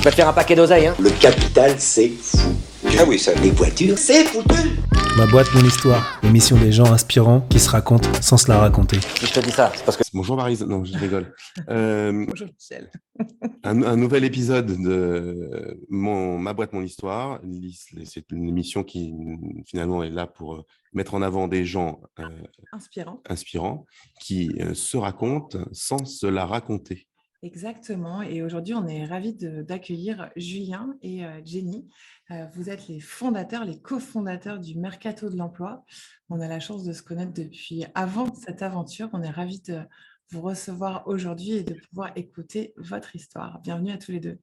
vas te faire un paquet d'oseille, hein. Le capital, c'est fou. Ah oui, ça. Les voitures, c'est foutu. Ma boîte, mon histoire, l'émission des gens inspirants qui se racontent sans se la raconter. Si je te dis ça, c'est parce que... Bonjour Maryse, non, je rigole. Bonjour Michel. Un nouvel épisode de Ma boîte, mon histoire. C'est une émission qui finalement est là pour mettre en avant des gens inspirants qui se racontent sans se la raconter. Exactement. Et aujourd'hui, on est ravis d'accueillir Julien et Jenny. Vous êtes les fondateurs, les cofondateurs du Mercato de l'Emploi. On a la chance de se connaître depuis avant cette aventure. On est ravis de vous recevoir aujourd'hui et de pouvoir écouter votre histoire. Bienvenue à tous les deux.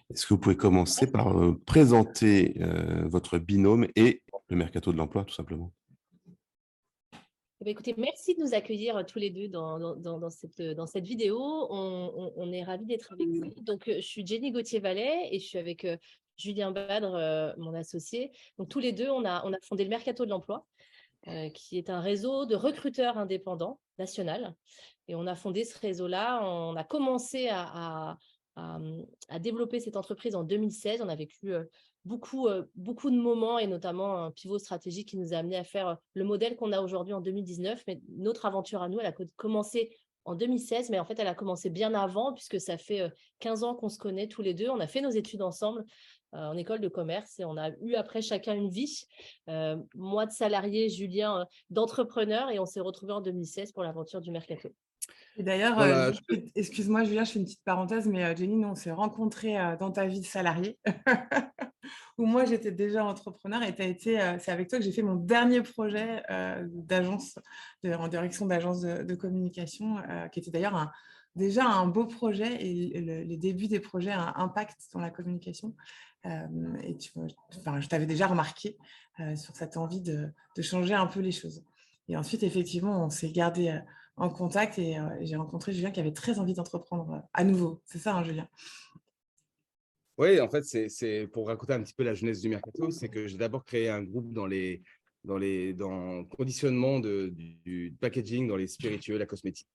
Est-ce que vous pouvez commencer par présenter votre binôme et le Mercato de l'Emploi, tout simplement? Écoutez, merci de nous accueillir tous les deux dans cette vidéo. On est ravis d'être avec vous. Donc, je suis Jenny Gauthier-Vallet et je suis avec Julien Badre, mon associé. Donc, tous les deux, on a fondé le Mercato de l'Emploi, qui est un réseau de recruteurs indépendants national. Et on a fondé ce réseau-là. On a commencé à développer cette entreprise en 2016. On a vécu beaucoup de moments et notamment un pivot stratégique qui nous a amené à faire le modèle qu'on a aujourd'hui en 2019. Mais notre aventure à nous, elle a commencé en 2016, mais en fait, elle a commencé bien avant puisque ça fait 15 ans qu'on se connaît tous les deux. On a fait nos études ensemble en école de commerce et on a eu après chacun une vie. Moi de salarié, Julien d'entrepreneur, et on s'est retrouvés en 2016 pour l'aventure du Mercato. Et d'ailleurs, Voilà. excuse-moi Julien, je fais une petite parenthèse, mais Jenny, nous, on s'est rencontrés dans ta vie de salarié, où moi, j'étais déjà entrepreneur et c'est avec toi que j'ai fait mon dernier projet d'agence, en direction d'agence de communication, qui était d'ailleurs déjà un beau projet et les débuts des projets à impact dans la communication. Et je t'avais déjà remarqué sur cette envie de changer un peu les choses. Et ensuite, effectivement, on s'est gardé en contact et j'ai rencontré Julien qui avait très envie d'entreprendre à nouveau. C'est ça, hein, Julien? Oui, en fait, c'est pour raconter un petit peu la jeunesse du Mercato, c'est que j'ai d'abord créé un groupe dans le conditionnement du packaging, dans les spiritueux, la cosmétique.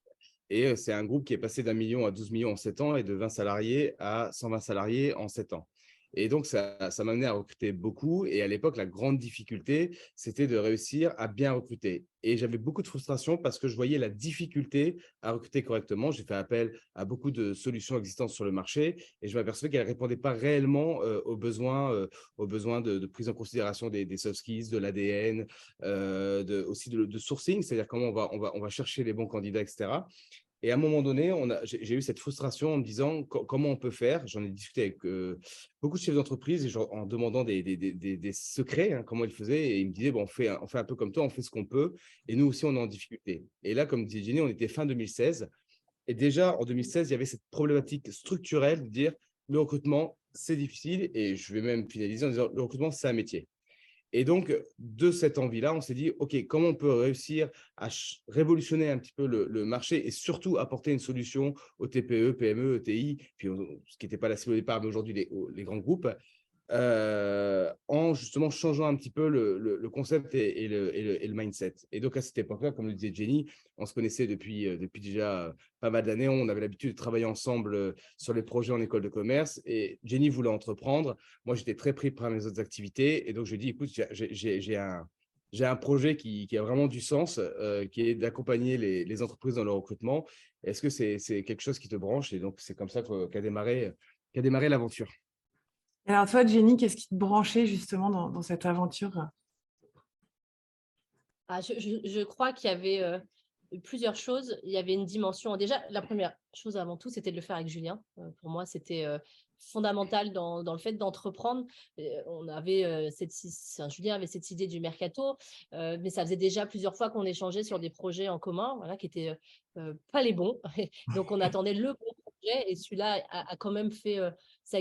Et c'est un groupe qui est passé d'1 million à 12 millions en 7 ans et de 20 salariés à 120 salariés en 7 ans. Et donc, ça m'a amené à recruter beaucoup. Et à l'époque, la grande difficulté, c'était de réussir à bien recruter. Et j'avais beaucoup de frustration parce que je voyais la difficulté à recruter correctement. J'ai fait appel à beaucoup de solutions existantes sur le marché et je m'apercevais qu'elles ne répondaient pas réellement aux besoins de prise en considération des soft skills, de l'ADN, aussi de sourcing, c'est-à-dire comment on va chercher les bons candidats, etc. Et à un moment donné, j'ai eu cette frustration en me disant comment on peut faire. J'en ai discuté avec beaucoup de chefs d'entreprise et en demandant des secrets, hein, comment ils faisaient. Et ils me disaient, bon, on fait un peu comme toi, on fait ce qu'on peut. Et nous aussi, on est en difficulté. Et là, comme disait Jenny, on était fin 2016. Et déjà, en 2016, il y avait cette problématique structurelle de dire le recrutement, c'est difficile. Et je vais même finaliser en disant le recrutement, c'est un métier. Et donc, de cette envie-là, on s'est dit, OK, comment on peut réussir à révolutionner un petit peu le marché et surtout apporter une solution aux TPE, PME, ETI, puis ce qui n'était pas la cible au départ, mais aujourd'hui les grands groupes, en justement changeant un petit peu le concept et le mindset. Et donc, à cette époque-là, comme le disait Jenny, on se connaissait depuis déjà pas mal d'années. On avait l'habitude de travailler ensemble sur les projets en école de commerce. Et Jenny voulait entreprendre. Moi, j'étais très pris par mes autres activités. Et donc, je lui ai dit, écoute, j'ai un projet qui a vraiment du sens, qui est d'accompagner les entreprises dans le recrutement. Est-ce que c'est quelque chose qui te branche? Et donc, c'est comme ça qu'a démarré l'aventure. Alors toi, Jenny, qu'est-ce qui te branchait justement dans cette aventure? Je crois qu'il y avait plusieurs choses. Il y avait une dimension. Déjà, la première chose avant tout, c'était de le faire avec Julien. Pour moi, c'était fondamental dans le fait d'entreprendre. Julien avait cette idée du Mercato, mais ça faisait déjà plusieurs fois qu'on échangeait sur des projets en commun, voilà, qui étaient pas les bons. Donc, on attendait le bon projet et celui-là a quand même fait... ça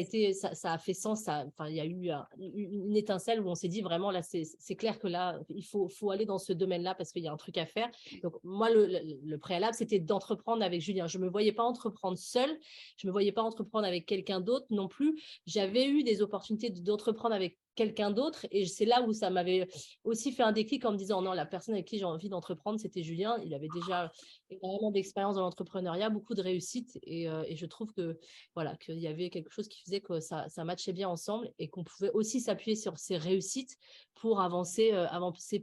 a fait sens. Il y a eu une étincelle où on s'est dit vraiment, là, c'est clair que là, il faut aller dans ce domaine-là parce qu'il y a un truc à faire. Donc, moi, le préalable, c'était d'entreprendre avec Julien. Je ne me voyais pas entreprendre seule. Je ne me voyais pas entreprendre avec quelqu'un d'autre non plus. J'avais eu des opportunités d'entreprendre avec quelqu'un d'autre et c'est là où ça m'avait aussi fait un déclic en me disant non, la personne avec qui j'ai envie d'entreprendre, c'était Julien. Il avait déjà énormément d'expérience dans l'entrepreneuriat, beaucoup de réussite et je trouve que voilà, qu'il y avait quelque chose qui faisait que ça matchait bien ensemble et qu'on pouvait aussi s'appuyer sur ces réussites pour avancer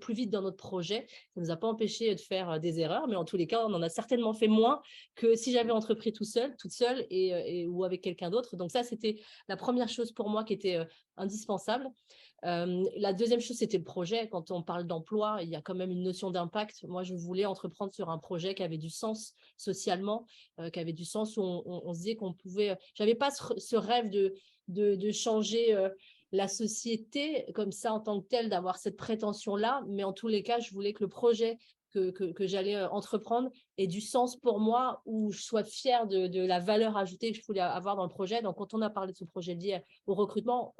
plus vite dans notre projet. Ça ne nous a pas empêché de faire des erreurs, mais en tous les cas, on en a certainement fait moins que si j'avais entrepris toute seule ou avec quelqu'un d'autre. Donc ça, c'était la première chose pour moi qui était indispensable. La deuxième chose, c'était le projet. Quand on parle d'emploi, il y a quand même une notion d'impact. Moi, je voulais entreprendre sur un projet qui avait du sens socialement, qui avait du sens où on se disait qu'on pouvait… J'avais pas ce rêve de changer la société comme ça en tant que telle, d'avoir cette prétention-là. Mais en tous les cas, je voulais que le projet que j'allais entreprendre ait du sens pour moi, où je sois fière de la valeur ajoutée que je voulais avoir dans le projet. Donc, quand on a parlé de ce projet lié au recrutement,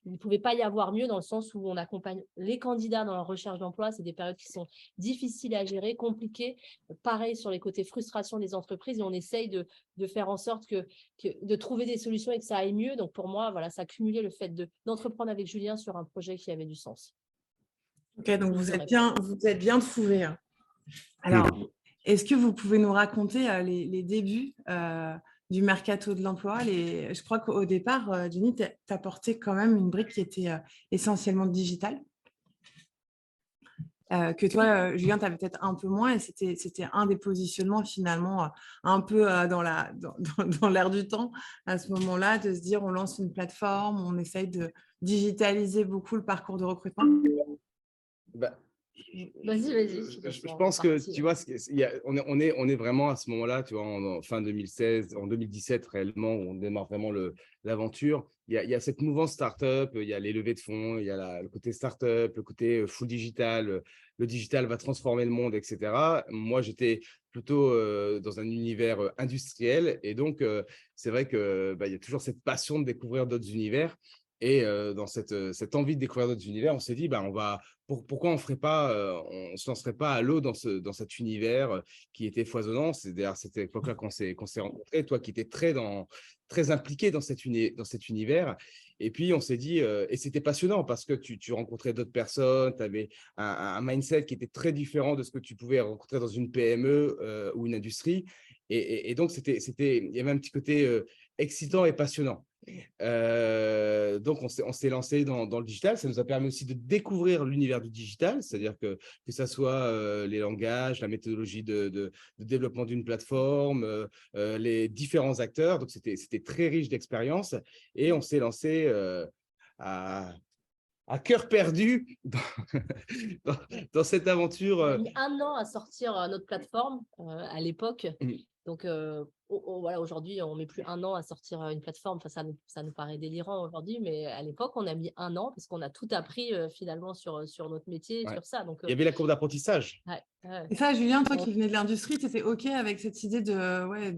il ne pouvait pas y avoir mieux dans le sens où on accompagne les candidats dans leur recherche d'emploi. C'est des périodes qui sont difficiles à gérer, compliquées. Pareil sur les côtés frustration des entreprises, et on essaye de faire en sorte de trouver des solutions et que ça aille mieux. Donc, pour moi, voilà, ça a cumulé le fait d'entreprendre avec Julien sur un projet qui avait du sens. Ok, donc vous êtes bien trouvés. Alors, est-ce que vous pouvez nous raconter les débuts du mercato de l'emploi? Je crois qu'au départ, Jenny, tu as porté quand même une brique qui était essentiellement digitale. Que toi, Julien, tu avais peut-être un peu moins, et c'était un des positionnements finalement un peu dans l'air du temps à ce moment-là, de se dire on lance une plateforme, on essaye de digitaliser beaucoup le parcours de recrutement. Vas-y. Je pense que, tu vois, on est vraiment à ce moment-là, tu vois, en fin 2016, en 2017 réellement, où on démarre vraiment l'aventure. Il y a cette mouvance startup, il y a les levées de fonds, il y a le côté startup, le côté full digital, le digital va transformer le monde, etc. Moi, j'étais plutôt dans un univers industriel, et donc c'est vrai que il y a toujours cette passion de découvrir d'autres univers. Et dans cette envie de découvrir d'autres univers, on s'est dit, pourquoi on se lancerait pas à l'eau dans cet univers qui était foisonnant. C'est d'ailleurs à cette époque-là qu'on s'est rencontrés, toi qui étais très impliqué dans cet univers. Et puis, on s'est dit, et c'était passionnant parce que tu rencontrais d'autres personnes, tu avais un mindset qui était très différent de ce que tu pouvais rencontrer dans une PME ou une industrie. Et donc, il y avait un petit côté excitant et passionnant. Donc, on s'est lancé dans le digital. Ça nous a permis aussi de découvrir l'univers du digital, c'est-à-dire que ça soit les langages, la méthodologie de développement d'une plateforme, les différents acteurs. Donc, c'était très riche d'expériences, et on s'est lancé à cœur perdu dans cette aventure. On a mis 1 an à sortir notre plateforme à l'époque. Donc, voilà, aujourd'hui, on ne met plus 1 an à sortir une plateforme. Enfin, ça nous paraît délirant aujourd'hui, mais à l'époque, on a mis 1 an parce qu'on a tout appris finalement sur notre métier, sur ça. Donc, il y avait la courbe d'apprentissage. Et ça, Julien, toi qui venais de l'industrie, tu étais OK avec cette idée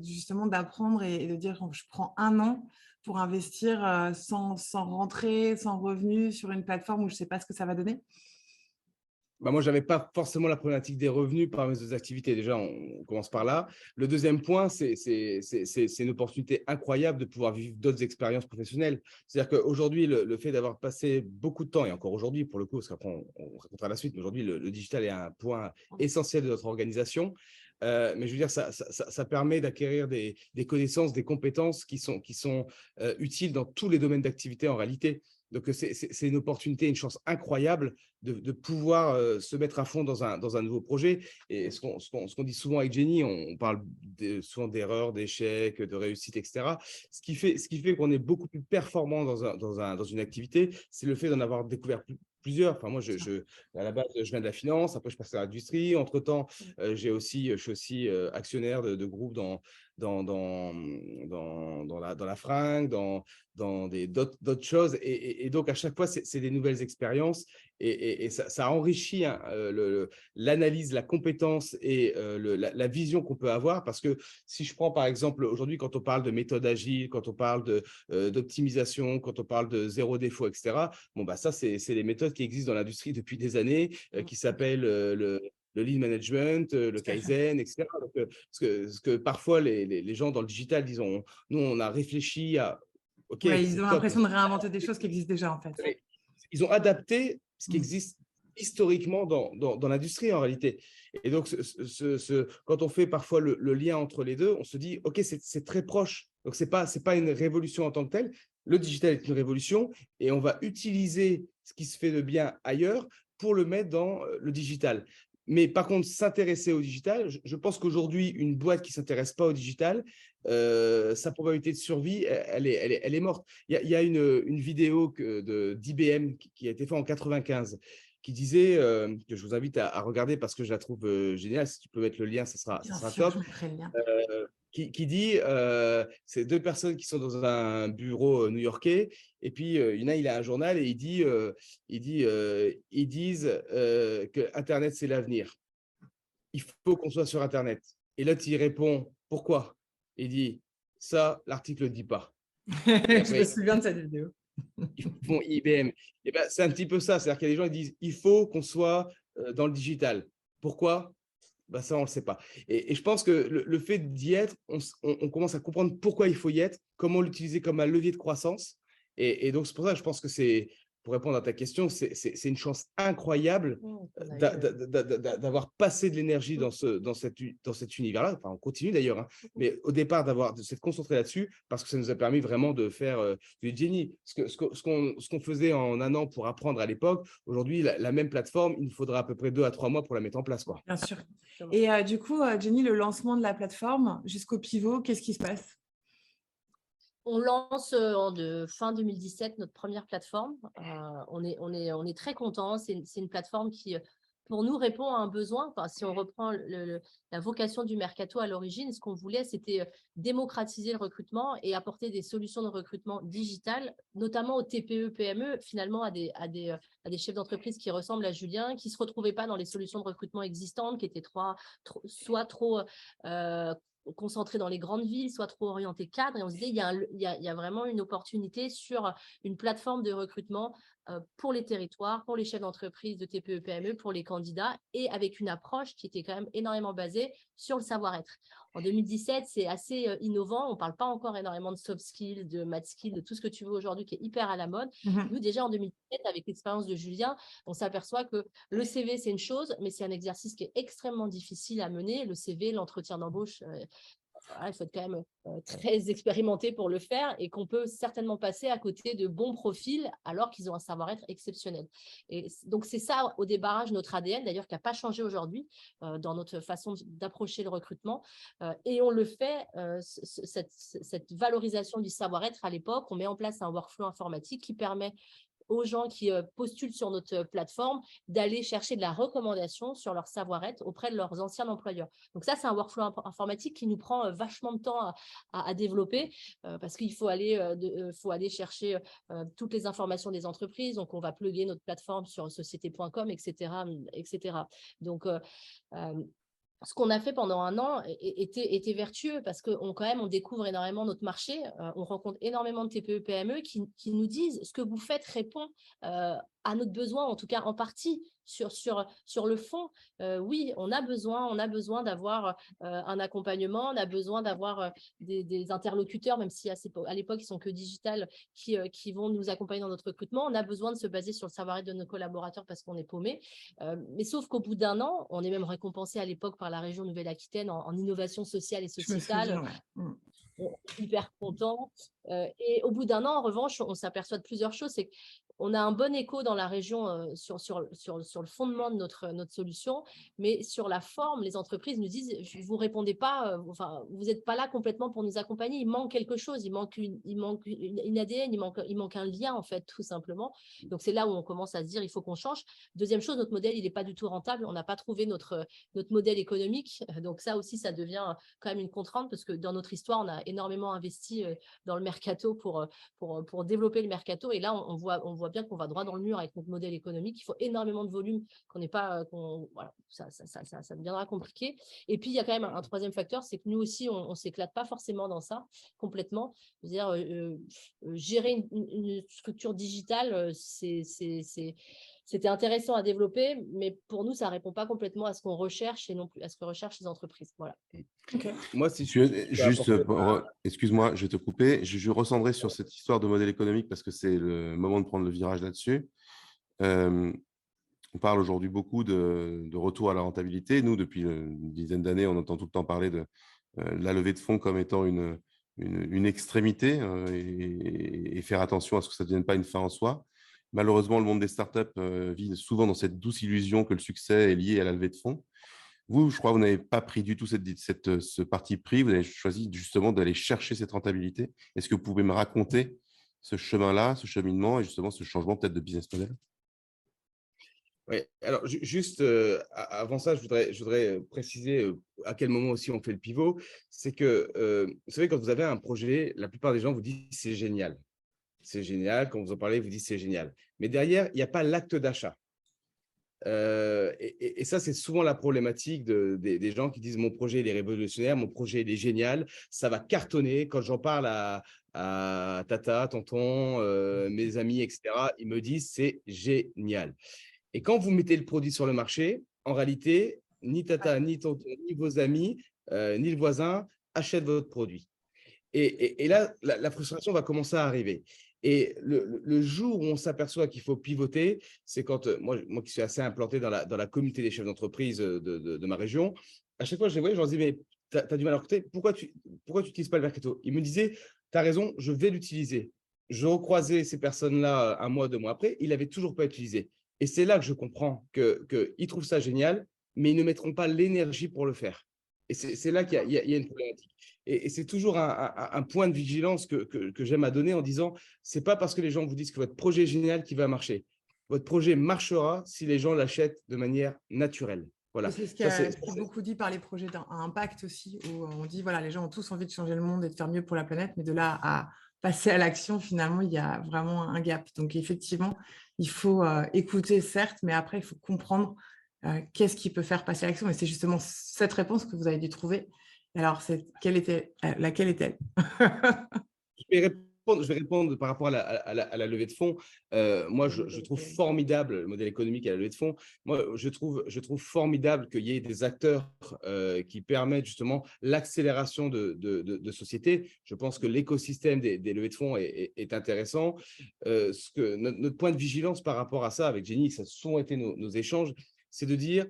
justement d'apprendre et de dire je prends 1 an pour investir sans rentrée, sans revenu sur une plateforme où je ne sais pas ce que ça va donner? Moi, je n'avais pas forcément la problématique des revenus par mes autres activités. Déjà, on commence par là. Le deuxième point, c'est une opportunité incroyable de pouvoir vivre d'autres expériences professionnelles. C'est-à-dire qu'aujourd'hui, le fait d'avoir passé beaucoup de temps, et encore aujourd'hui pour le coup, parce qu'après, on racontera la suite, mais aujourd'hui, le digital est un point essentiel de notre organisation. Mais je veux dire, ça permet d'acquérir des connaissances, des compétences qui sont utiles dans tous les domaines d'activité en réalité. Donc, c'est une opportunité, une chance incroyable de pouvoir se mettre à fond dans un nouveau projet. Et ce qu'on dit souvent avec Jenny, on parle souvent d'erreurs, d'échecs, de réussites, etc. Ce qui fait qu'on est beaucoup plus performant dans une activité, c'est le fait d'en avoir découvert plusieurs. Enfin, moi, à la base, je viens de la finance, après, je passe à l'industrie. Entre-temps, je suis aussi actionnaire de groupes dans la fringue, dans d'autres choses. Et donc, à chaque fois, c'est des nouvelles expériences, et ça enrichit l'analyse, la compétence et la vision qu'on peut avoir. Parce que si je prends, par exemple, aujourd'hui, quand on parle de méthode agile, quand on parle d'optimisation, quand on parle de zéro défaut, etc., ça, c'est les méthodes qui existent dans l'industrie depuis des années, qui s'appellent le lean management, le kaizen, etc. Donc, ce que parfois les gens dans le digital disent, nous, on a réfléchi à… Ils ont l'impression de réinventer des choses qui existent déjà, en fait. Ils ont adapté ce qui existe historiquement dans l'industrie, en réalité. Et donc, quand on fait parfois le lien entre les deux, on se dit, OK, c'est très proche Donc, ce n'est pas une révolution en tant que telle. Le digital est une révolution et on va utiliser ce qui se fait de bien ailleurs pour le mettre dans le digital. Mais par contre, s'intéresser au digital, je pense qu'aujourd'hui, une boîte qui ne s'intéresse pas au digital, sa probabilité de survie, elle est morte. Il y a une vidéo d'IBM qui a été faite en 1995 qui disait, que je vous invite à regarder parce que je la trouve géniale. Si tu peux mettre le lien, ça sera top. Je mettrai le lien. Qui dit, c'est deux personnes qui sont dans un bureau new-yorkais, et puis il a un journal et ils disent que Internet, c'est l'avenir. Il faut qu'on soit sur Internet. Et l'autre, il répond, pourquoi? Il dit, ça, l'article ne dit pas. Je me souviens de cette vidéo. Ils font IBM. Et ben, c'est un petit peu ça, c'est-à-dire qu'il y a des gens qui disent, il faut qu'on soit dans le digital. Pourquoi? Ben ça, on ne le sait pas. Et je pense que le fait d'y être, on commence à comprendre pourquoi il faut y être, comment l'utiliser comme un levier de croissance. Et donc, c'est pour ça que je pense que pour répondre à ta question, c'est une chance incroyable d'avoir passé de l'énergie dans cet univers-là. Enfin, on continue d'ailleurs, hein, mais au départ, de s'être concentré là-dessus, parce que ça nous a permis vraiment de faire du génie. Ce qu'on faisait en un an pour apprendre à l'époque, aujourd'hui, la même plateforme, il nous faudra à peu près 2 à 3 mois pour la mettre en place, quoi. Bien sûr. Et du coup, Jenny, le lancement de la plateforme jusqu'au pivot, qu'est-ce qui se passe? On lance fin 2017 notre première plateforme. On est très contents. C'est une plateforme qui, pour nous, répond à un besoin. Enfin, si on reprend la vocation du Mercato à l'origine, ce qu'on voulait, c'était démocratiser le recrutement et apporter des solutions de recrutement digitales, notamment aux TPE, PME, finalement à des chefs d'entreprise qui ressemblent à Julien, qui ne se retrouvaient pas dans les solutions de recrutement existantes, qui étaient soit trop concentrés dans les grandes villes, soit trop orientés cadres. Et on se disait, il y a vraiment une opportunité sur une plateforme de recrutement pour les territoires, pour les chefs d'entreprise de TPE, PME, pour les candidats, et avec une approche qui était quand même énormément basée sur le savoir-être. En 2017, c'est assez innovant. On ne parle pas encore énormément de soft skills, de math skills, de tout ce que tu veux aujourd'hui qui est hyper à la mode. Nous, déjà en 2017, avec l'expérience de Julien, on s'aperçoit que le CV, c'est une chose, mais c'est un exercice qui est extrêmement difficile à mener. Le CV, l'entretien d'embauche, il faut être quand même très expérimenté pour le faire et qu'on peut certainement passer à côté de bons profils alors qu'ils ont un savoir-être exceptionnel. Et donc, c'est ça, au débarrage, notre ADN, d'ailleurs, qui n'a pas changé aujourd'hui dans notre façon d'approcher le recrutement. Et on le fait, cette valorisation du savoir-être à l'époque, on met en place un workflow informatique qui permet aux gens qui postulent sur notre plateforme d'aller chercher de la recommandation sur leur savoir-être auprès de leurs anciens employeurs. Donc ça, c'est un workflow informatique qui nous prend vachement de temps à développer parce qu'il faut aller chercher toutes les informations des entreprises. Donc, on va plugger notre plateforme sur société.com, etc. Donc, ce qu'on a fait pendant un an était vertueux parce qu'on découvre énormément notre marché. On rencontre énormément de TPE, PME qui nous disent ce que vous faites répond à notre besoin, en tout cas en partie sur le fond. Oui, on a besoin d'avoir un accompagnement, on a besoin d'avoir des interlocuteurs, même si à l'époque ils sont que digital, qui vont nous accompagner dans notre recrutement. On a besoin de se baser sur le savoir-être de nos collaborateurs parce qu'on est paumé. Mais sauf qu'au bout d'un an, on est même récompensé à l'époque par la région Nouvelle-Aquitaine en innovation sociale et sociétale. Hyper content. Et au bout d'un an, en revanche, on s'aperçoit de plusieurs choses. C'est qu'on a un bon écho dans la région sur le fondement de notre solution, mais sur la forme, les entreprises nous disent vous répondez pas, vous n'êtes pas là complètement pour nous accompagner. Il manque quelque chose, il manque une ADN, il manque un lien en fait, tout simplement. Donc c'est là où on commence à se dire il faut qu'on change. Deuxième chose, notre modèle il n'est pas du tout rentable. On n'a pas trouvé notre modèle économique. Donc ça aussi, ça devient quand même une contrainte parce que dans notre histoire, on a énormément investi dans le mercato pour développer le mercato. Et là, on voit bien qu'on va droit dans le mur avec notre modèle économique. Il faut énormément de volume, voilà, ça deviendra compliqué. Et puis, il y a quand même un troisième facteur, c'est que nous aussi, on ne s'éclate pas forcément dans ça complètement. Je veux dire, gérer une structure digitale, c'était intéressant à développer, mais pour nous, ça ne répond pas complètement à ce qu'on recherche et non plus à ce que recherchent les entreprises. Voilà. Okay. Moi, si excuse-moi, je vais te couper. Je recentrerai sur cette histoire de modèle économique parce que c'est le moment de prendre le virage là-dessus. On parle aujourd'hui beaucoup de retour à la rentabilité. Nous, depuis une dizaine d'années, on entend tout le temps parler de la levée de fonds comme étant une une extrémité et faire attention à ce que ça ne devienne pas une fin en soi. Malheureusement, le monde des startups vit souvent dans cette douce illusion que le succès est lié à la levée de fonds. Vous, je crois, vous n'avez pas pris du tout ce parti pris. Vous avez choisi justement d'aller chercher cette rentabilité. Est-ce que vous pouvez me raconter ce chemin-là, ce cheminement et justement ce changement peut-être de business model? Oui, alors juste avant ça, je voudrais préciser à quel moment aussi on fait le pivot. C'est que, vous savez, quand vous avez un projet, la plupart des gens vous disent c'est génial. C'est génial. Quand vous en parlez, vous dites c'est génial. Mais derrière, il n'y a pas l'acte d'achat. Et ça, c'est souvent la problématique des gens qui disent mon projet il est révolutionnaire, mon projet il est génial, ça va cartonner. Quand j'en parle à Tata, tonton, mes amis, etc., ils me disent c'est génial. Et quand vous mettez le produit sur le marché, en réalité, ni Tata, ni tonton, ni vos amis, ni le voisin achètent votre produit. Et là, la frustration va commencer à arriver. Et le jour où on s'aperçoit qu'il faut pivoter, c'est quand, moi qui suis assez implanté dans la communauté des chefs d'entreprise de ma région, à chaque fois je les voyais, je leur dis, mais tu as du mal à recruter, pourquoi tu n'utilises pas le mercato? Ils me disaient, tu as raison, je vais l'utiliser. Je recroisais ces personnes-là un mois, 2 mois après, ils ne l'avaient toujours pas utilisé. Et c'est là que je comprends qu'ils trouvent ça génial, mais ils ne mettront pas l'énergie pour le faire. Et c'est là qu'il y a une problématique. Et c'est toujours un point de vigilance que j'aime à donner en disant, ce n'est pas parce que les gens vous disent que votre projet est génial qu'il va marcher. Votre projet marchera si les gens l'achètent de manière naturelle. Voilà. C'est ce qui est beaucoup dit par les projets à impact aussi, où on dit, voilà, les gens ont tous envie de changer le monde et de faire mieux pour la planète, mais de là à passer à l'action, finalement, il y a vraiment un gap. Donc, effectivement, il faut écouter, certes, mais après, il faut comprendre qu'est-ce qui peut faire passer à l'action. Et c'est justement cette réponse que vous avez dû trouver. Alors, laquelle est-elle? Je vais répondre par rapport à la levée de fonds. Moi, je trouve formidable le modèle économique à la levée de fonds. Moi, je trouve formidable qu'il y ait des acteurs qui permettent justement l'accélération de sociétés. Je pense que l'écosystème des levées de fonds est intéressant. Notre point de vigilance par rapport à ça, avec Jenny, ça a souvent été nos échanges, c'est de dire,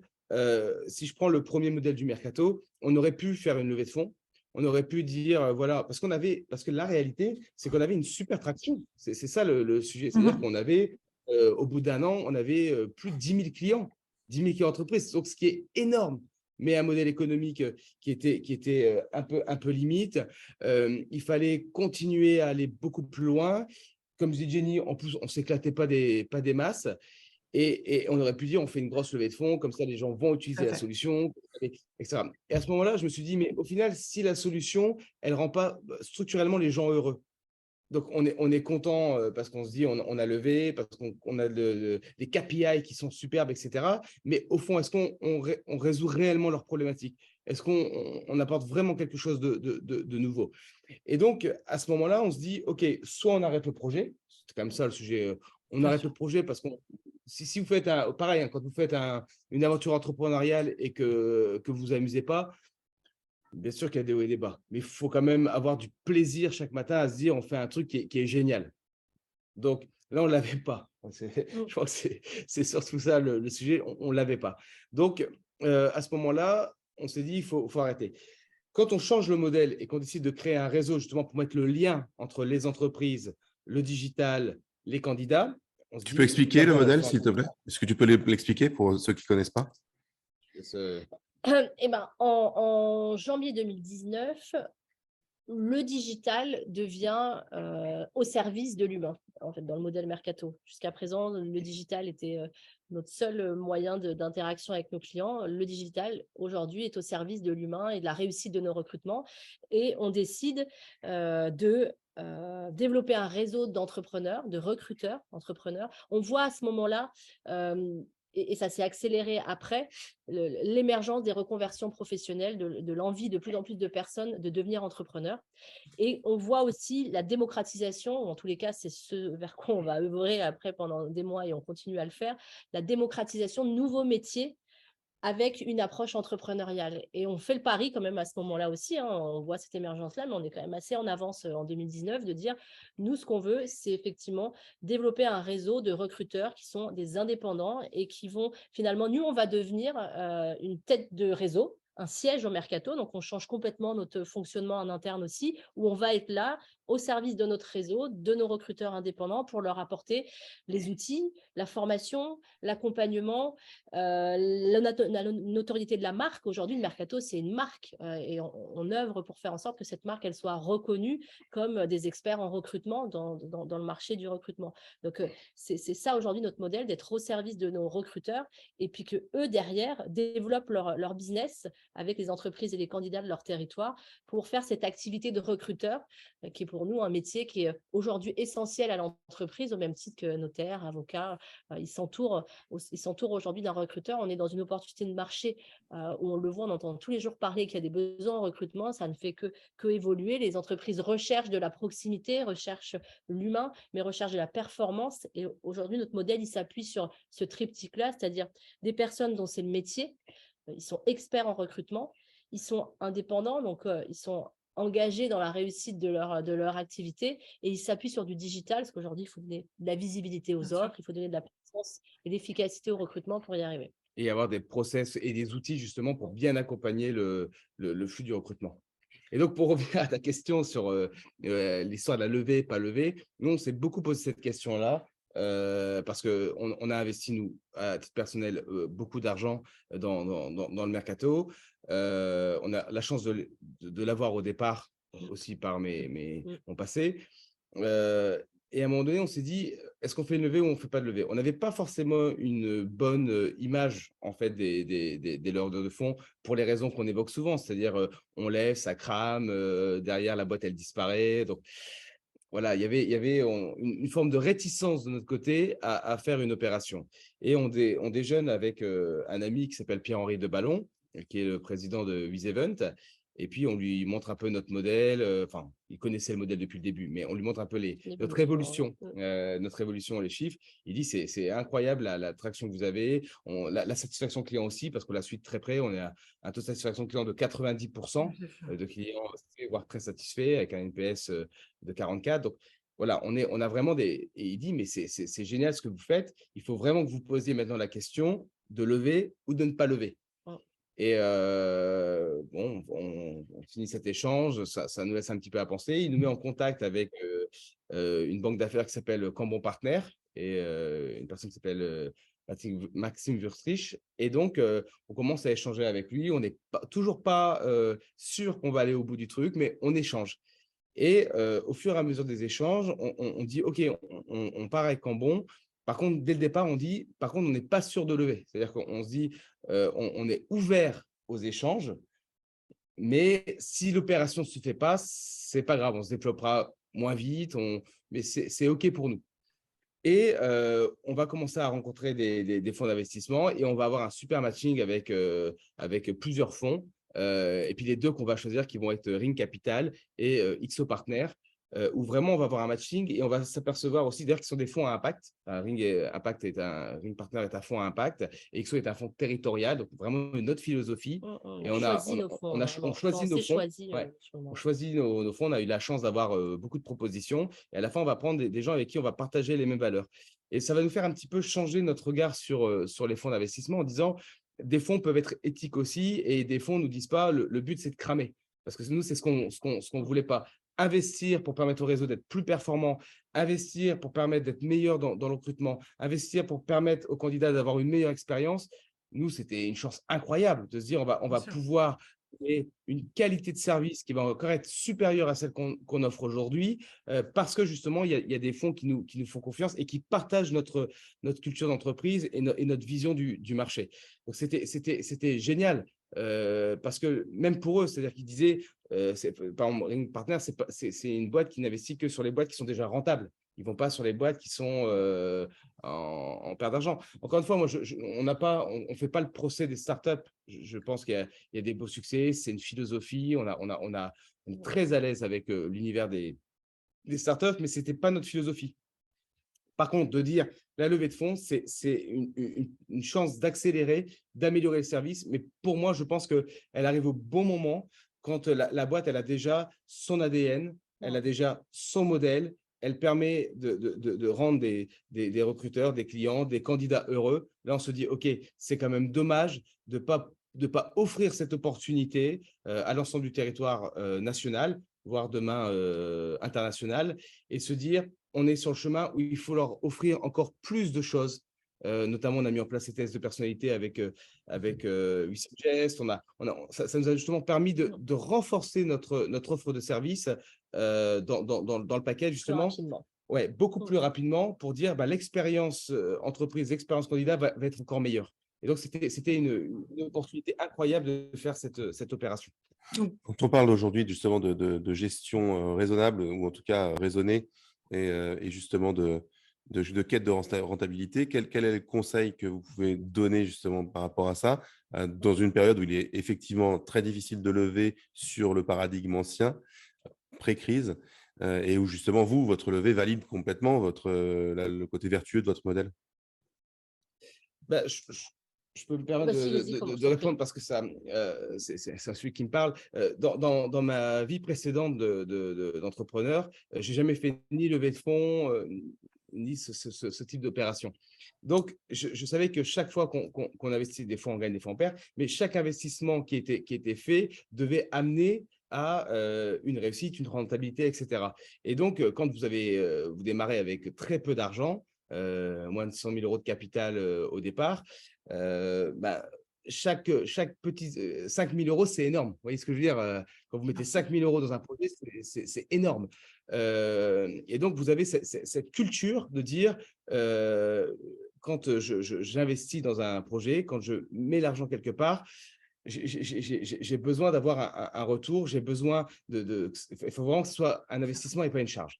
si je prends le premier modèle du Mercato, on aurait pu faire une levée de fonds. On aurait pu dire, voilà, parce que la réalité, c'est qu'on avait une super traction. C'est ça le sujet. C'est-à-dire qu'on avait, au bout d'1 an, on avait plus de 10 000 clients, 10 000 clients entreprises, donc ce qui est énorme, mais un modèle économique qui était un peu limite. Il fallait continuer à aller beaucoup plus loin. Comme dit Jenny, en plus, on ne s'éclatait pas des masses. Et on aurait pu dire, on fait une grosse levée de fonds, comme ça les gens vont utiliser la solution, etc. Et à ce moment-là, je me suis dit, mais au final, si la solution, elle ne rend pas structurellement les gens heureux. Donc, on est content parce qu'on se dit, on a levé, parce qu'on a des KPI qui sont superbes, etc. Mais au fond, est-ce qu'on résout réellement leurs problématiques? Est-ce qu'on apporte vraiment quelque chose de nouveau? Et donc, à ce moment-là, on se dit, OK, soit on arrête le projet, c'est quand même ça le sujet, on arrête le projet parce qu'on si vous faites pareil, hein, quand vous faites une aventure entrepreneuriale et que vous vous amusez pas, bien sûr qu'il y a des hauts et des bas, mais il faut quand même avoir du plaisir chaque matin à se dire on fait un truc qui est génial. Donc là, on ne l'avait pas. Je crois que c'est surtout ça le sujet, on ne l'avait pas. Donc, à ce moment-là, on s'est dit il faut arrêter. Quand on change le modèle et qu'on décide de créer un réseau justement pour mettre le lien entre les entreprises, le digital, les candidats, tu peux expliquer le modèle, s'il te plaît? Est-ce que tu peux l'expliquer pour ceux qui ne connaissent pas? Eh ben, en janvier 2019, le digital devient au service de l'humain, en fait, dans le modèle Mercato. Jusqu'à présent, le digital était notre seul moyen d'interaction avec nos clients. Le digital, aujourd'hui, est au service de l'humain et de la réussite de nos recrutements. Et on décide de développer un réseau d'entrepreneurs, de recruteurs entrepreneurs. On voit à ce moment-là, et ça s'est accéléré après, l'émergence des reconversions professionnelles, de l'envie de plus en plus de personnes de devenir entrepreneurs. Et on voit aussi la démocratisation, en tous les cas, c'est ce vers quoi on va œuvrer après pendant des mois et on continue à le faire, la démocratisation de nouveaux métiers avec une approche entrepreneuriale. Et on fait le pari quand même à ce moment-là aussi, hein, on voit cette émergence-là, mais on est quand même assez en avance en 2019 de dire, nous, ce qu'on veut, c'est effectivement développer un réseau de recruteurs qui sont des indépendants et qui vont finalement, nous, on va devenir une tête de réseau un siège au Mercato, donc on change complètement notre fonctionnement en interne aussi, où on va être là au service de notre réseau, de nos recruteurs indépendants pour leur apporter les outils, la formation, l'accompagnement, la notoriété de la marque. Aujourd'hui, le Mercato, c'est une marque et on œuvre pour faire en sorte que cette marque, elle soit reconnue comme des experts en recrutement dans le marché du recrutement. Donc, c'est ça aujourd'hui notre modèle, d'être au service de nos recruteurs et puis qu'eux, derrière, développent leur business avec les entreprises et les candidats de leur territoire pour faire cette activité de recruteur qui est pour nous un métier qui est aujourd'hui essentiel à l'entreprise, au même titre que notaire, avocat. Ils s'entourent aujourd'hui d'un recruteur. On est dans une opportunité de marché où on le voit, on entend tous les jours parler qu'il y a des besoins en recrutement. Ça ne fait que évoluer. Les entreprises recherchent de la proximité, recherchent l'humain, mais recherchent de la performance. Et aujourd'hui, notre modèle, il s'appuie sur ce triptyque-là, c'est-à-dire des personnes dont c'est le métier. Ils sont experts en recrutement. Ils sont indépendants, donc ils sont engagés dans la réussite de leur activité et ils s'appuient sur du digital parce qu'aujourd'hui, il faut donner de la visibilité aux offres, il faut donner de la puissance et de l'efficacité au recrutement pour y arriver. Et avoir des process et des outils justement pour bien accompagner le flux du recrutement. Et donc, pour revenir à ta question sur l'histoire de la levée, pas levée, nous, on s'est beaucoup posé cette question-là parce qu'on a investi, nous, à titre personnel, beaucoup d'argent dans le Mercato. On a la chance de l'avoir au départ aussi par mon passé. Et à un moment donné, on s'est dit, est-ce qu'on fait une levée ou on ne fait pas de levée? On n'avait pas forcément une bonne image en fait, des leveurs de fonds pour les raisons qu'on évoque souvent, c'est-à-dire on lève, ça crame, derrière la boîte, elle disparaît. Donc, voilà, il y avait une forme de réticence de notre côté à faire une opération. Et on déjeune avec un ami qui s'appelle Pierre-Henri de Ballon, qui est le président de WizEvent. Et puis, on lui montre un peu notre modèle. Enfin, il connaissait le modèle depuis le début, mais on lui montre un peu notre évolution, les chiffres. Il dit, c'est incroyable la traction que vous avez, la satisfaction client aussi, parce qu'on la suit de très près. On est à un taux de satisfaction client de 90% de clients, voire très satisfaits, avec un NPS de 44. Donc, voilà, on a vraiment des… Et il dit, mais c'est génial ce que vous faites. Il faut vraiment que vous posiez maintenant la question de lever ou de ne pas lever. Et bon, on finit cet échange, ça nous laisse un petit peu à penser. Il nous met en contact avec une banque d'affaires qui s'appelle Cambon Partners et une personne qui s'appelle Maxime Wurstrich. Et donc, on commence à échanger avec lui. On n'est toujours pas sûr qu'on va aller au bout du truc, mais on échange. Et au fur et à mesure des échanges, on dit, OK, on part avec Cambon. Par contre, dès le départ, on dit, par contre, on n'est pas sûr de lever. C'est-à-dire qu'on se dit, on est ouvert aux échanges, mais si l'opération ne se fait pas, ce n'est pas grave, on se développera moins vite, mais c'est OK pour nous. Et on va commencer à rencontrer des fonds d'investissement et on va avoir un super matching avec plusieurs fonds. Et puis les deux qu'on va choisir qui vont être Ring Capital et XO Partners, où vraiment on va avoir un matching et on va s'apercevoir aussi d'ailleurs qu'ils sont des fonds à impact. Ring Partner est un fonds à impact et XO est un fonds territorial, donc vraiment une autre philosophie. Et on choisit nos fonds. On choisit nos fonds. On choisit nos fonds. On a eu la chance d'avoir beaucoup de propositions et à la fin on va prendre des gens avec qui on va partager les mêmes valeurs. Et ça va nous faire un petit peu changer notre regard sur les fonds d'investissement en disant des fonds peuvent être éthiques aussi et des fonds ne nous disent pas le but c'est de cramer. Parce que nous, c'est ce qu'on ne voulait pas. Investir pour permettre au réseau d'être plus performant, investir pour permettre d'être meilleur dans le recrutement, investir pour permettre aux candidats d'avoir une meilleure expérience. Nous, c'était une chance incroyable de se dire on va pouvoir donner une qualité de service qui va encore être supérieure à celle qu'on offre aujourd'hui parce que justement, il y a des fonds qui nous font confiance et qui partagent notre culture d'entreprise et notre vision du marché. Donc, c'était génial. Parce que même pour eux, c'est-à-dire qu'ils disaient, par exemple, Ring Partner, c'est une boîte qui n'investit que sur les boîtes qui sont déjà rentables. Ils ne vont pas sur les boîtes qui sont en perte d'argent. Encore une fois, moi, on ne fait pas le procès des startups. Je pense qu'il y a des beaux succès, c'est une philosophie. On est très à l'aise avec l'univers des startups, mais ce n'était pas notre philosophie. Par contre, de dire la levée de fonds, c'est une chance d'accélérer, d'améliorer le service. Mais pour moi, je pense qu'elle arrive au bon moment quand la boîte, elle a déjà son ADN, elle a déjà son modèle, elle permet de rendre des recruteurs, des clients, des candidats heureux. Là, on se dit, OK, c'est quand même dommage de ne pas pas offrir cette opportunité à l'ensemble du territoire national, voire demain international, et se dire, on est sur le chemin où il faut leur offrir encore plus de choses. Notamment, on a mis en place ces tests de personnalité avec 800 gestes. Ça nous a justement permis de renforcer notre offre de service dans le paquet, justement. Ouais, beaucoup plus rapidement pour dire l'expérience entreprise, l'expérience candidat va être encore meilleure. Et donc, c'était une opportunité incroyable de faire cette opération. Quand on parle aujourd'hui justement de gestion raisonnable, ou en tout cas raisonnée, et justement de quête de rentabilité, quel est le conseil que vous pouvez donner justement par rapport à ça, dans une période où il est effectivement très difficile de lever sur le paradigme ancien, pré-crise, et où justement votre levée valide complètement le côté vertueux de votre modèle? Je peux me permettre de répondre parce que c'est celui qui me parle. Dans ma vie précédente d'entrepreneur, je n'ai jamais fait ni levée de fonds, ni ce type d'opération. Donc, je savais que chaque fois qu'on investit, des fois on gagne, des fois on perd, mais chaque investissement qui était fait devait amener à une réussite, une rentabilité, etc. Et donc, quand vous démarrez avec très peu d'argent, moins de 100 000 euros de capital au départ, chaque petit 5 000 euros, c'est énorme. Vous voyez ce que je veux dire? Quand vous mettez 5 000 euros dans un projet, c'est énorme. Et donc, vous avez cette culture de dire, quand j'investis dans un projet, quand je mets l'argent quelque part, j'ai besoin d'avoir un retour. J'ai besoin il faut vraiment que ce soit un investissement et pas une charge.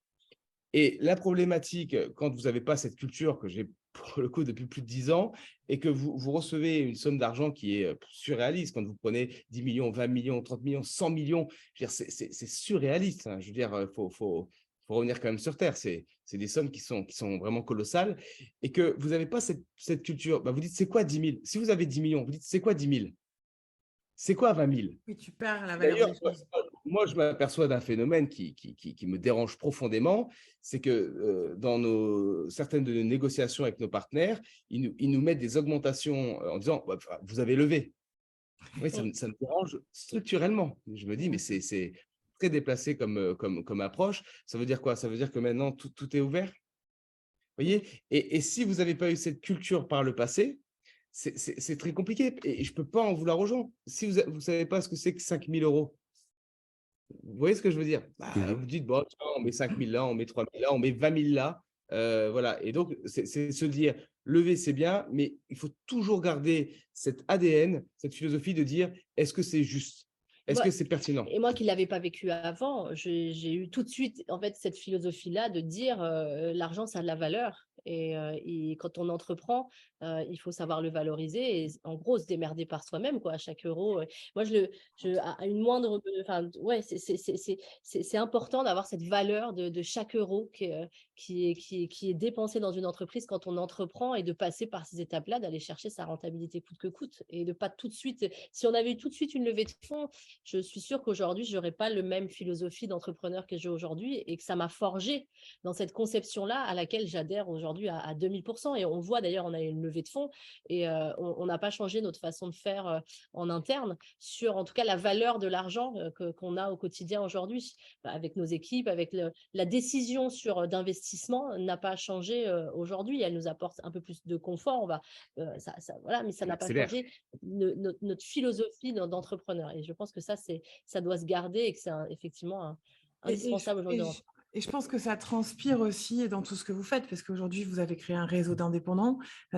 Et la problématique, quand vous n'avez pas cette culture que j'ai pour le coup depuis plus de 10 ans, et que vous recevez une somme d'argent qui est surréaliste, quand vous prenez 10 millions, 20 millions, 30 millions, 100 millions, c'est surréaliste. Hein. Je veux dire, faut revenir quand même sur Terre. C'est des sommes qui sont vraiment colossales, et que vous n'avez pas cette culture. Vous dites, c'est quoi 10 000? Si vous avez 10 millions, vous dites, c'est quoi 10 000? C'est quoi 20 000? Oui, tu perds la valeur des choses. Moi, je m'aperçois d'un phénomène qui me dérange profondément, c'est que dans certaines de nos négociations avec nos partenaires, ils nous mettent des augmentations en disant « vous avez levé ». Oui, ça me dérange structurellement. Je me dis, mais c'est très déplacé comme approche. Ça veut dire quoi? Ça veut dire que maintenant, tout est ouvert? Vous voyez? Et si vous n'avez pas eu cette culture par le passé, c'est très compliqué, et je ne peux pas en vouloir aux gens. Si vous ne savez pas ce que c'est que 5 000 euros, vous voyez ce que je veux dire? Vous dites, bon, tiens, on met 5 000 là, on met 3 000 là, on met 20 000 là. Voilà. Et donc, c'est se dire, lever, c'est bien, mais il faut toujours garder cet ADN, cette philosophie de dire, est-ce que c'est juste? Est-ce que c'est pertinent? Et moi qui ne l'avais pas vécu avant, j'ai eu tout de suite en fait, cette philosophie-là de dire l'argent, ça a de la valeur. Et quand on entreprend, il faut savoir le valoriser et en gros se démerder par soi-même à chaque euro. Moi, à une moindre, enfin, ouais, c'est important d'avoir cette valeur de chaque euro qui est dépensé dans une entreprise quand on entreprend, et de passer par ces étapes-là, d'aller chercher sa rentabilité coûte que coûte, et de pas tout de suite. Si on avait eu tout de suite une levée de fonds, je suis sûre qu'aujourd'hui, je n'aurais pas le même philosophie d'entrepreneur que j'ai aujourd'hui, et que ça m'a forgé dans cette conception-là à laquelle j'adhère aujourd'hui à 2000%. Et on voit d'ailleurs, on a eu une levée de fonds, et on n'a pas changé notre façon de faire en interne sur, en tout cas, la valeur de l'argent qu'on a au quotidien aujourd'hui avec nos équipes, avec la décision d'investissement n'a pas changé aujourd'hui. Elle nous apporte un peu plus de confort. Voilà, mais ça n'a pas changé notre philosophie d'entrepreneur. Et je pense que ça doit se garder, et que c'est effectivement indispensable aujourd'hui. Et je pense que ça transpire aussi dans tout ce que vous faites, parce qu'aujourd'hui, vous avez créé un réseau d'indépendants.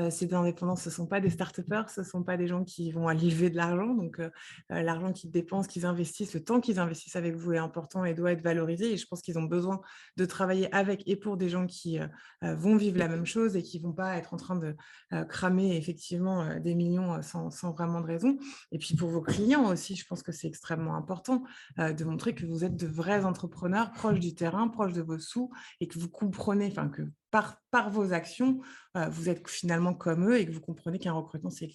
Ces indépendants, ce ne sont pas des start-upers, ce ne sont pas des gens qui vont aller lever de l'argent. Donc, l'argent qu'ils dépensent, qu'ils investissent, le temps qu'ils investissent avec vous est important et doit être valorisé. Et je pense qu'ils ont besoin de travailler avec et pour des gens qui vont vivre la même chose et qui ne vont pas être en train de cramer effectivement des millions sans vraiment de raison. Et puis, pour vos clients aussi, je pense que c'est extrêmement important de montrer que vous êtes de vrais entrepreneurs proches du terrain, proches de vos sous, et que vous comprenez, enfin que par vos actions, vous êtes finalement comme eux, et que vous comprenez qu'un recrutement, c'est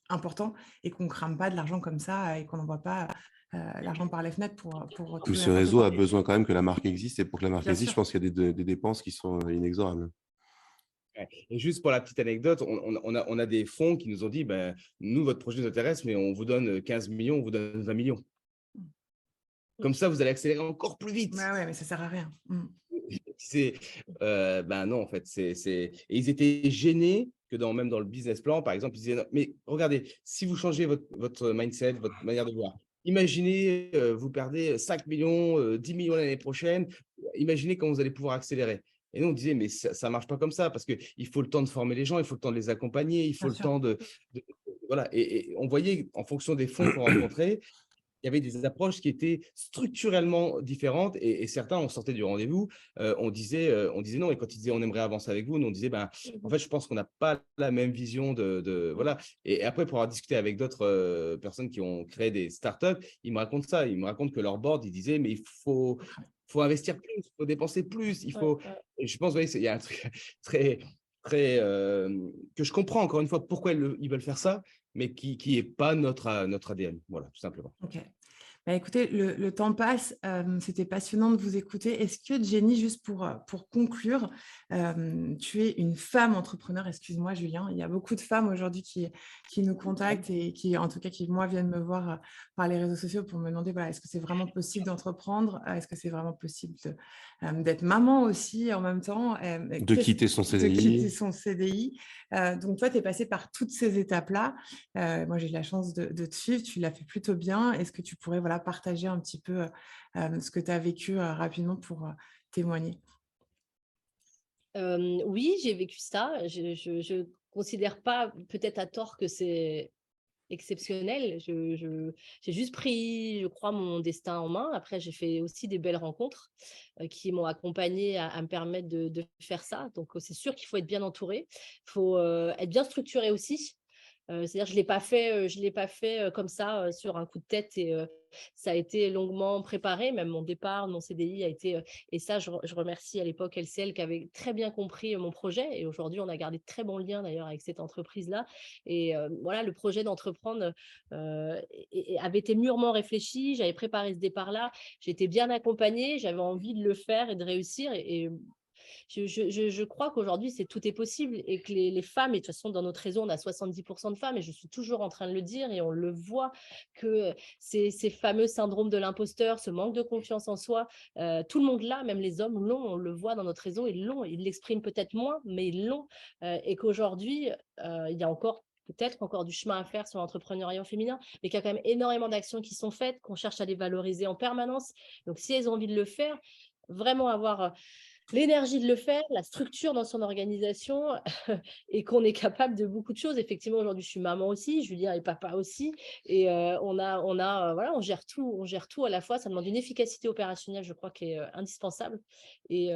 important, et qu'on ne crame pas de l'argent comme ça, et qu'on n'envoie pas l'argent par les fenêtres pour ce réseau a besoin quand même que la marque existe, et pour que la marque existe, sûr. je pense qu'il y a des dépenses qui sont inexorables. Ouais. Et juste pour la petite anecdote, on a des fonds qui nous ont dit, nous, votre projet nous intéresse, mais on vous donne 15 millions, on vous donne 20 millions. Comme ça, vous allez accélérer encore plus vite. Ouais, mais ça sert à rien. Non, en fait, Et ils étaient gênés que même dans le business plan, par exemple, ils disaient, non, mais regardez, si vous changez votre mindset, votre manière de voir, imaginez, vous perdez 5 millions, 10 millions l'année prochaine, imaginez quand vous allez pouvoir accélérer. Et nous, on disait, mais ça ne marche pas comme ça, parce qu'il faut le temps de former les gens, il faut le temps de les accompagner, il faut Bien le sûr. temps voilà. Et on voyait, en fonction des fonds qu'on rencontrait, il y avait des approches qui étaient structurellement différentes et certains, on sortait du rendez-vous, on disait non. Et quand ils disaient on aimerait avancer avec vous, nous on disait en fait, je pense qu'on n'a pas la même vision voilà. Et après, pour avoir discuté avec d'autres personnes qui ont créé des startups, ils me racontent ça. Ils me racontent que leur board, ils disaient mais il faut investir plus, il faut dépenser plus, il faut. Et je pense, il y a un truc très que je comprends encore une fois pourquoi ils veulent faire ça, mais qui n'est pas notre ADN. Voilà, tout simplement. Ok. Écoutez, le temps passe, c'était passionnant de vous écouter. Est-ce que Jenny, juste pour conclure, tu es une femme entrepreneur, excuse-moi Julien, il y a beaucoup de femmes aujourd'hui qui nous contactent et qui, en tout cas, qui moi viennent me voir par les réseaux sociaux pour me demander, est-ce que c'est vraiment possible d'entreprendre? Est-ce que c'est vraiment possible d'être maman aussi en même temps? De quitter son CDI. De quitter son CDI. Donc toi, tu es passé par toutes ces étapes-là. Moi, j'ai eu la chance de te suivre, tu l'as fait plutôt bien. Est-ce que tu pourrais partager un petit peu ce que tu as vécu rapidement pour témoigner? Oui, j'ai vécu ça. Je considère pas, peut-être à tort, que c'est exceptionnel. J'ai juste pris, je crois, mon destin en main. Après, j'ai fait aussi des belles rencontres qui m'ont accompagnée à me permettre de faire ça. Donc, c'est sûr qu'il faut être bien entouré. Il faut être bien structuré aussi. C'est-à-dire, je l'ai pas fait comme ça sur un coup de tête et ça a été longuement préparé. Même mon départ, mon CDI a été et ça, je remercie à l'époque LCL qui avait très bien compris mon projet. Et aujourd'hui, on a gardé de très bons liens d'ailleurs avec cette entreprise-là. Et voilà, le projet d'entreprendre avait été mûrement réfléchi. J'avais préparé ce départ-là. J'étais bien accompagnée. J'avais envie de le faire et de réussir. Et je crois qu'aujourd'hui, tout est possible et que les femmes, et de toute façon, dans notre réseau, on a 70% de femmes et je suis toujours en train de le dire et on le voit que ces fameux syndromes de l'imposteur, ce manque de confiance en soi, tout le monde l'a, même les hommes l'ont, on le voit dans notre réseau, ils l'ont, ils l'expriment peut-être moins, mais ils l'ont et qu'aujourd'hui, il y a peut-être encore du chemin à faire sur l'entrepreneuriat féminin, mais qu'il y a quand même énormément d'actions qui sont faites, qu'on cherche à les valoriser en permanence. Donc, si elles ont envie de le faire, vraiment avoir l'énergie de le faire, la structure dans son organisation et qu'on est capable de beaucoup de choses. Effectivement, aujourd'hui, je suis maman aussi, Julien est papa aussi et on gère tout à la fois. Ça demande une efficacité opérationnelle, je crois, qui est indispensable et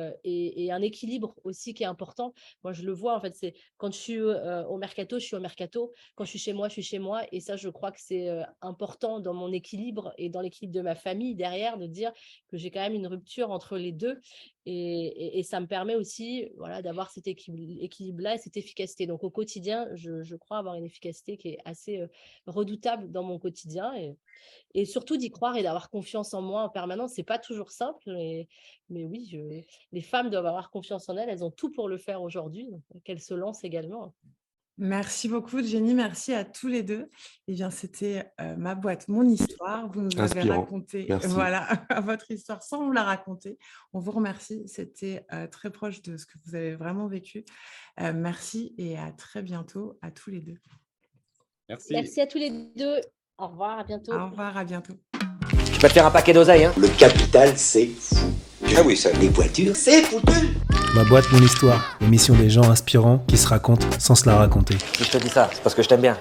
un équilibre aussi qui est important. Moi, je le vois, en fait, c'est quand je suis au mercato, je suis au mercato. Quand je suis chez moi, je suis chez moi et ça, je crois que c'est important dans mon équilibre et dans l'équilibre de ma famille derrière de dire que j'ai quand même une rupture entre les deux. Et ça me permet aussi d'avoir cet équilibre-là et cette efficacité. Donc, au quotidien, je crois avoir une efficacité qui est assez redoutable dans mon quotidien et surtout d'y croire et d'avoir confiance en moi en permanence. Ce n'est pas toujours simple, mais oui, les femmes doivent avoir confiance en elles. Elles ont tout pour le faire aujourd'hui, qu'elles se lancent également. Merci beaucoup, Jenny. Merci à tous les deux. Eh bien, c'était Ma boîte, mon histoire. Vous nous avez raconté votre histoire sans vous la raconter. On vous remercie. C'était très proche de ce que vous avez vraiment vécu. Merci et à très bientôt à tous les deux. Merci à tous les deux. Au revoir, à bientôt. Au revoir, à bientôt. Je peux te faire un paquet d'oseille, hein. Le capital, c'est fou. Ah oui, ça. Les voitures, c'est foutu. Ma boîte, mon histoire, l'émission des gens inspirants qui se racontent sans se la raconter. Si je te dis ça, c'est parce que je t'aime bien.